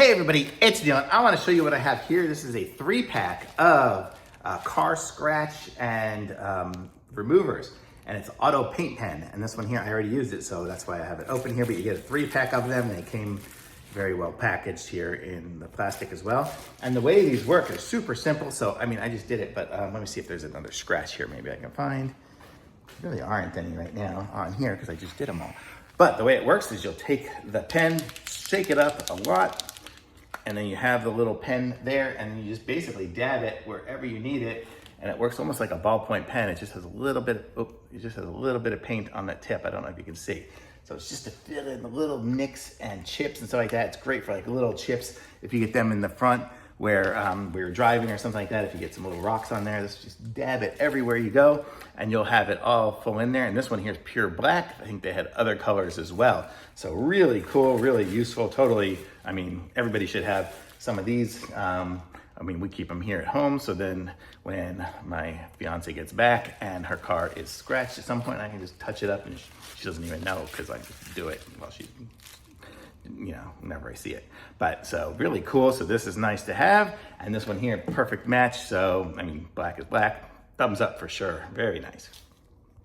Hey everybody, it's Dylan. I want to show you what I have here. This is a 3-pack of car scratch and removers, and it's auto paint pen. And this one here, I already used it, so that's why I have it open here, but you get a 3-pack of them, and they came very well packaged here in the plastic as well. And the way these work is super simple. So, I mean, I just did it, but let me see if there's another scratch here maybe I can find. There really aren't any right now on here because I just did them all. But the way it works is you'll take the pen, shake it up a lot, and then you have the little pen there, and you just basically dab it wherever you need it, and it works almost like a ballpoint pen. It just has a little bit of paint on that tip. I don't know if you can see. So it's just to fill in the little nicks and chips and stuff like that. It's great for like little chips if you get them in the front where you're driving or something like that. If you get some little rocks on there, just dab it everywhere you go, and you'll have it all full in there. And this one here is pure black. I think they had other colors as well. So really cool, really useful, totally. I mean, everybody should have some of these. I mean, we keep them here at home, so then when my fiance gets back and her car is scratched at some point, I can just touch it up, and she doesn't even know because I just do it while she's, whenever I see it. But so really cool. So this is nice to have, and this one here, perfect match. So I mean, black is black. Thumbs up for sure. Very nice.